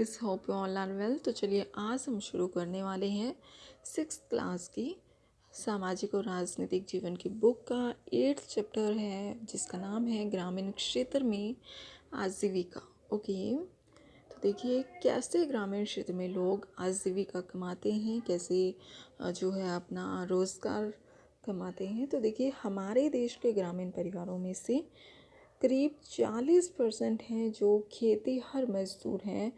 Guys, hope you all are well. तो चलिए आज हम शुरू करने वाले हैं 6th क्लास की सामाजिक और राजनीतिक जीवन की बुक का 8th चैप्टर है, जिसका नाम है ग्रामीण क्षेत्र में आजीविका। ओके, तो देखिए कैसे ग्रामीण क्षेत्र में लोग आजीविका कमाते हैं, कैसे जो है अपना रोज़गार कमाते हैं। तो देखिए हमारे देश के ग्रामीण परिवारों में से करीब 40% हैं जो खेती हर मज़दूर हैं,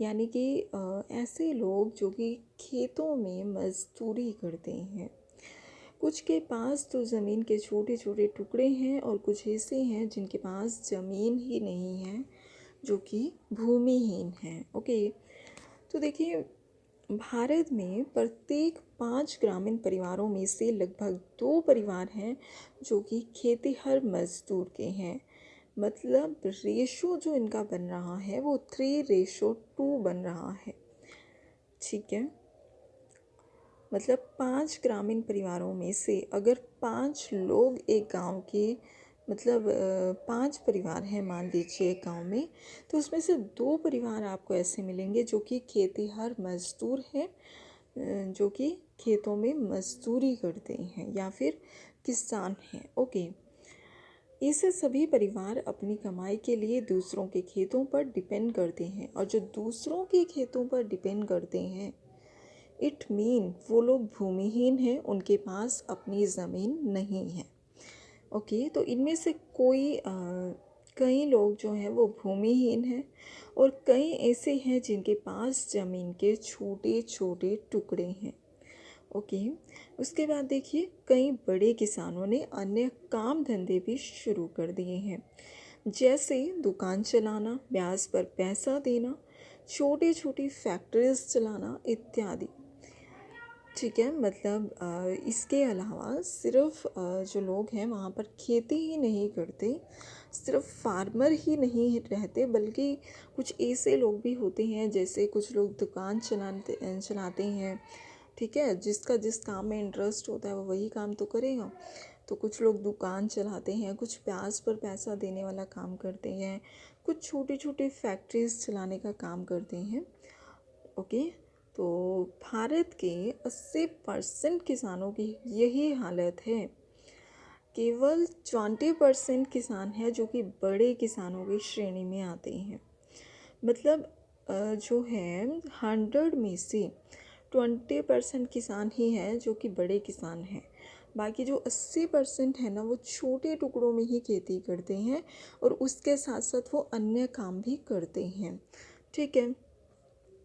यानी कि ऐसे लोग जो कि खेतों में मज़दूरी करते हैं। कुछ के पास तो ज़मीन के छोटे छोटे टुकड़े हैं और कुछ ऐसे हैं जिनके पास ज़मीन ही नहीं है, जो कि भूमिहीन हैं। ओके, तो देखिए भारत में प्रत्येक 5 ग्रामीण परिवारों में से लगभग 2 परिवार हैं जो कि खेतीहर मजदूर के हैं। मतलब रेशो जो इनका बन रहा है वो 3:2 बन रहा है। ठीक है, मतलब 5 ग्रामीण परिवारों में से अगर 5 लोग एक गांव के, मतलब 5 परिवार हैं मान लीजिए एक गांव में, तो उसमें से 2 परिवार आपको ऐसे मिलेंगे जो कि खेतीहर मजदूर हैं, जो कि खेतों में मजदूरी करते हैं या फिर किसान हैं। ओके, इससे सभी परिवार अपनी कमाई के लिए दूसरों के खेतों पर डिपेंड करते हैं, और जो दूसरों के खेतों पर डिपेंड करते हैं इट मीन वो लोग भूमिहीन हैं, उनके पास अपनी ज़मीन नहीं है। ओके, तो इनमें से कई लोग जो हैं वो भूमिहीन हैं और कई ऐसे हैं जिनके पास ज़मीन के छोटे छोटे टुकड़े हैं। ओके, उसके बाद देखिए कई बड़े किसानों ने अन्य काम धंधे भी शुरू कर दिए हैं, जैसे दुकान चलाना, ब्याज पर पैसा देना, छोटी छोटी फैक्ट्रीज चलाना इत्यादि। ठीक है, मतलब इसके अलावा सिर्फ जो लोग हैं वहाँ पर खेती ही नहीं करते, सिर्फ फार्मर ही नहीं रहते, बल्कि कुछ ऐसे लोग भी होते हैं, जैसे कुछ लोग दुकान चलाते हैं। ठीक है, जिसका जिस काम में इंटरेस्ट होता है वो वही काम तो करेगा। तो कुछ लोग दुकान चलाते हैं, कुछ ब्याज पर पैसा देने वाला काम करते हैं, कुछ छोटी छोटी फैक्ट्रीज चलाने का काम करते हैं। ओके, तो भारत के 80% किसानों की यही हालत है। केवल 20% किसान हैं जो कि बड़े किसानों की श्रेणी में आते हैं। मतलब जो है 100 में से 20% किसान ही हैं जो कि बड़े किसान हैं। बाकी जो 80% है ना, वो छोटे टुकड़ों में ही खेती करते हैं और उसके साथ साथ वो अन्य काम भी करते हैं। ठीक है,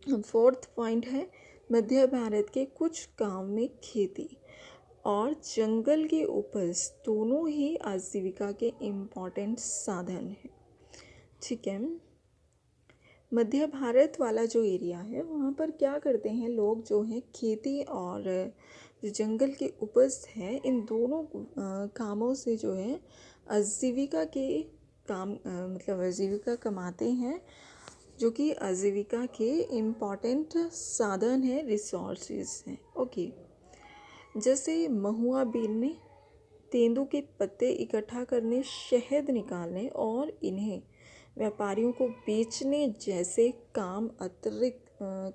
4th पॉइंट है मध्य भारत के कुछ गांव में खेती और जंगल की उपज दोनों ही आजीविका के इम्पॉर्टेंट साधन हैं। ठीक है, मध्य भारत वाला जो एरिया है वहाँ पर क्या करते हैं लोग, जो हैं खेती और जो जंगल की उपज है, इन दोनों कामों से जो है आजीविका के काम मतलब आजीविका कमाते हैं, जो कि आजीविका के इम्पॉर्टेंट साधन हैं, रिसोर्सेज हैं। ओके, जैसे महुआ बीनने, तेंदू के पत्ते इकट्ठा करने, शहद निकालने और इन्हें व्यापारियों को बेचने जैसे काम अतिरिक्त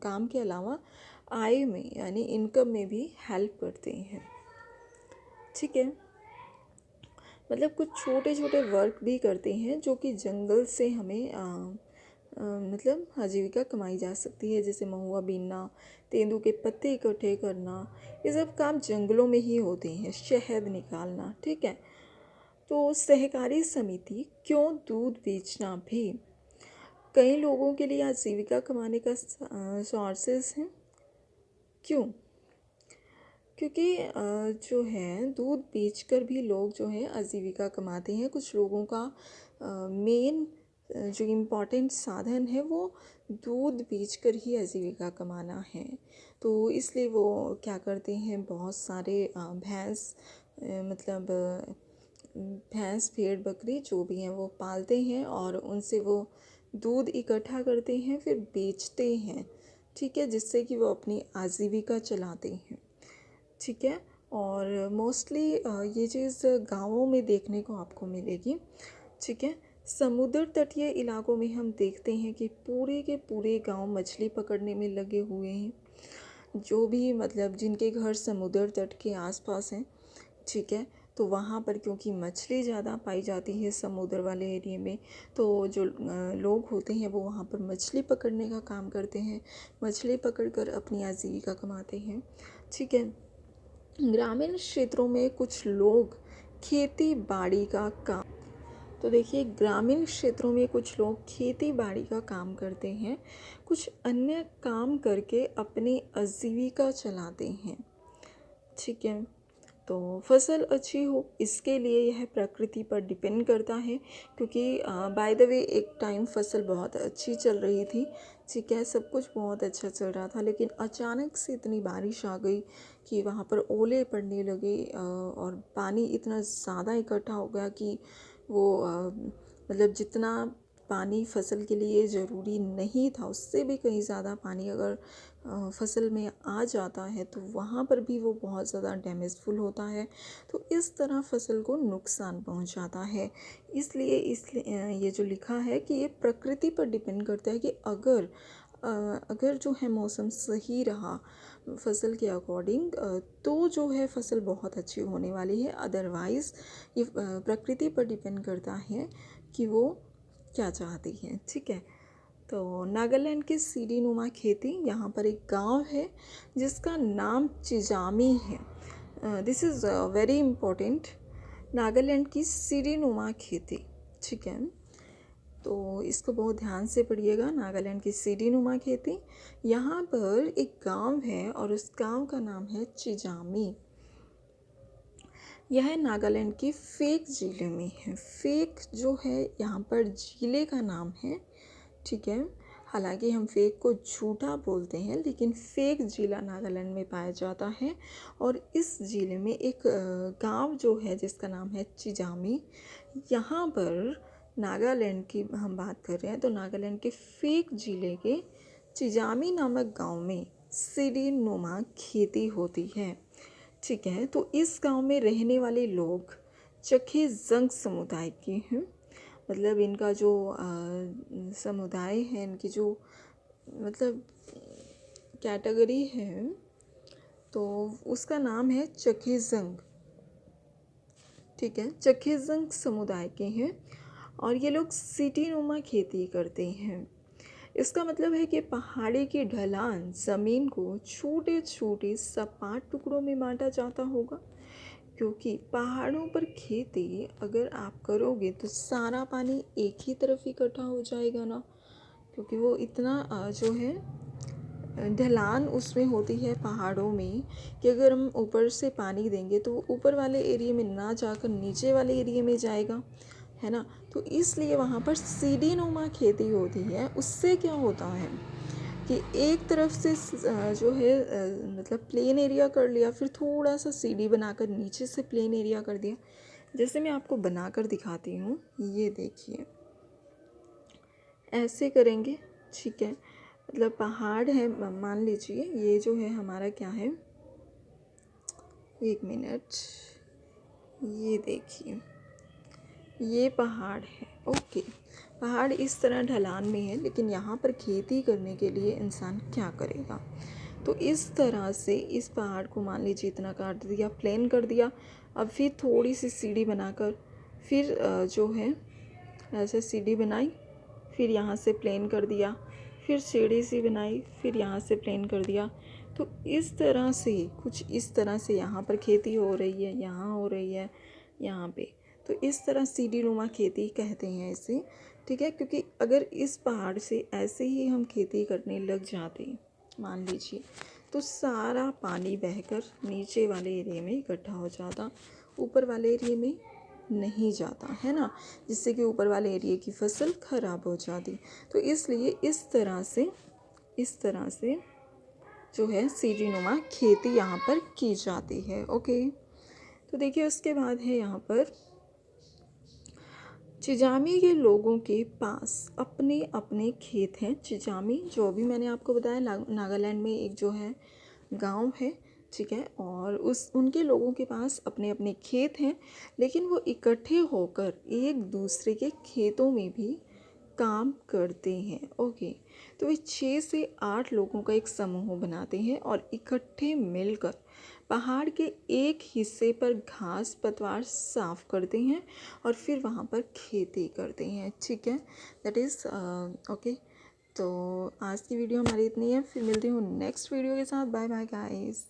काम के अलावा आय में यानी इनकम में भी हेल्प करते हैं। ठीक है, मतलब कुछ छोटे छोटे वर्क भी करते हैं जो कि जंगल से हमें मतलब आजीविका कमाई जा सकती है, जैसे महुआ बीनना, तेंदू के पत्ते इकट्ठे करना, ये सब काम जंगलों में ही होते हैं, शहद निकालना। ठीक है, तो सहकारी समिति क्यों दूध बेचना भी कई लोगों के लिए आजीविका कमाने का सोर्सेस हैं। क्यों? क्योंकि जो है दूध बेचकर भी लोग जो है आजीविका कमाते हैं। कुछ लोगों का मेन जो इम्पॉर्टेंट साधन है वो दूध बेचकर ही आजीविका कमाना है। तो इसलिए वो क्या करते हैं, बहुत सारे मतलब भैंस, भेड़, बकरी जो भी हैं वो पालते हैं और उनसे वो दूध इकट्ठा करते हैं, फिर बेचते हैं। ठीक है, जिससे कि वो अपनी आजीविका चलाते हैं। ठीक है, और मोस्टली ये चीज़ गाँवों में देखने को आपको मिलेगी। ठीक है, समुद्र तटीय इलाकों में हम देखते हैं कि पूरे के पूरे गांव मछली पकड़ने में लगे हुए हैं। जो भी मतलब जिनके घर समुद्र तट के आसपास हैं, ठीक है, तो वहाँ पर क्योंकि मछली ज़्यादा पाई जाती है समुद्र वाले एरिया में, तो जो लोग होते हैं वो वहाँ पर मछली पकड़ने का काम करते हैं, मछली पकड़कर अपनी आजीविका कमाते हैं, ठीक है। ग्रामीण क्षेत्रों में कुछ लोग खेती बाड़ी का काम, तो देखिए ग्रामीण क्षेत्रों में कुछ लोग खेती बाड़ी का काम करते हैं, कुछ अन्य काम करके अपनी आजीविका चलाते हैं, ठीक है। तो फसल अच्छी हो इसके लिए यह प्रकृति पर डिपेंड करता है, क्योंकि बाय द वे एक टाइम फसल बहुत अच्छी चल रही थी, ठीक है, सब कुछ बहुत अच्छा चल रहा था, लेकिन अचानक से इतनी बारिश आ गई कि वहाँ पर ओले पड़ने लगे और पानी इतना ज़्यादा इकट्ठा हो गया कि वो मतलब जितना पानी फसल के लिए ज़रूरी नहीं था उससे भी कहीं ज़्यादा पानी अगर फसल में आ जाता है तो वहाँ पर भी वो बहुत ज़्यादा डैमेजफुल होता है, तो इस तरह फसल को नुकसान पहुँचाता है। इसलिए ये जो लिखा है कि ये प्रकृति पर डिपेंड करता है कि अगर जो है मौसम सही रहा फसल के अकॉर्डिंग तो जो है फसल बहुत अच्छी होने वाली है, अदरवाइज़ ये प्रकृति पर डिपेंड करता है कि वो क्या चाहती है, ठीक है। तो नागालैंड की सीढ़ी नुमा खेती, यहाँ पर एक गांव है जिसका नाम चिजामी है। This is very important, Nagaland की सीढ़ी नुमा खेती, ठीक है। तो इसको बहुत ध्यान से पढ़िएगा, नागालैंड की सीढ़ी नुमा खेती। यहाँ पर एक गांव है और उस गांव का नाम है चिजामी। यह नागालैंड के फेक जिले में है। फेक जो है यहाँ पर जिले का नाम है, ठीक है। हालांकि हम फेक को झूठा बोलते हैं, लेकिन फेक जिला नागालैंड में पाया जाता है। और इस जिले में एक गांव जो है जिसका नाम है चिजामी, यहाँ पर नागालैंड की हम बात कर रहे हैं तो नागालैंड के फेक जिले के चिजामी नामक गांव में सीढ़ी नुमा खेती होती है, ठीक है। तो इस गांव में रहने वाले लोग चखे जंग समुदाय के हैं, मतलब इनका जो समुदाय है, इनकी जो मतलब कैटेगरी है, तो उसका नाम है चखेजंग, ठीक है, चखेजंग समुदाय के हैं और ये लोग सीढ़ी नुमा खेती करते हैं। इसका मतलब है कि पहाड़ी की ढलान ज़मीन को छोटे छोटे सपाट टुकड़ों में बांटा जाता होगा, क्योंकि पहाड़ों पर खेती अगर आप करोगे तो सारा पानी एक ही तरफ इकट्ठा हो जाएगा ना, क्योंकि वो इतना जो है ढलान उसमें होती है पहाड़ों में कि अगर हम ऊपर से पानी देंगे तो वो ऊपर वाले एरिया में ना जाकर नीचे वाले एरिया में जाएगा, है ना। तो इसलिए वहाँ पर सीढ़ी नुमा खेती होती है। उससे क्या होता है कि एक तरफ से जो है मतलब प्लेन एरिया कर लिया, फिर थोड़ा सा सीढ़ी बनाकर नीचे से प्लेन एरिया कर दिया। जैसे मैं आपको बनाकर दिखाती हूँ, ये देखिए ऐसे करेंगे, ठीक है। मतलब पहाड़ है, मान लीजिए ये जो है हमारा क्या है, एक मिनट, ये देखिए ये पहाड़ है, ओके। पहाड़ इस तरह ढलान में है, लेकिन यहाँ पर खेती करने के लिए इंसान क्या करेगा, तो इस तरह से इस पहाड़ को मान लीजिए इतना काट दिया, प्लेन कर दिया। अब फिर थोड़ी सी सीढ़ी बनाकर फिर जो है ऐसे सीढ़ी बनाई, फिर यहाँ से प्लेन कर दिया, फिर सीढ़ी सी बनाई, फिर यहाँ से प्लेन कर दिया। तो इस तरह से कुछ इस तरह से यहाँ पर खेती हो रही है, यहाँ हो रही है, यहाँ पे, तो इस तरह सीढ़ी नुमा खेती कहते हैं इसे, ठीक है। क्योंकि अगर इस पहाड़ से ऐसे ही हम खेती करने लग जाते मान लीजिए, तो सारा पानी बहकर नीचे वाले एरिया में इकट्ठा हो जाता, ऊपर वाले एरिया में नहीं जाता, है ना, जिससे कि ऊपर वाले एरिया की फसल खराब हो जाती। तो इसलिए इस तरह से जो है सीढ़ी नुमा खेती यहाँ पर की जाती है, ओके। तो देखिए उसके बाद है यहाँ पर चिजामी के लोगों के पास अपने अपने खेत हैं। चिजामी जो भी मैंने आपको बताया नागालैंड में एक जो है गांव है ठीक है। और उनके लोगों के पास अपने अपने खेत हैं, लेकिन वो इकट्ठे होकर एक दूसरे के खेतों में भी काम करते हैं। ओके, तो वे 6 से 8 लोगों का एक समूह बनाते हैं और इकट्ठे मिलकर पहाड़ के एक हिस्से पर घास पतवार साफ करते हैं और फिर वहाँ पर खेती करते हैं। ठीक है, दैट इज़ ओके। तो आज की वीडियो हमारी इतनी है, फिर मिलती हूँ नेक्स्ट वीडियो के साथ। Bye bye guys.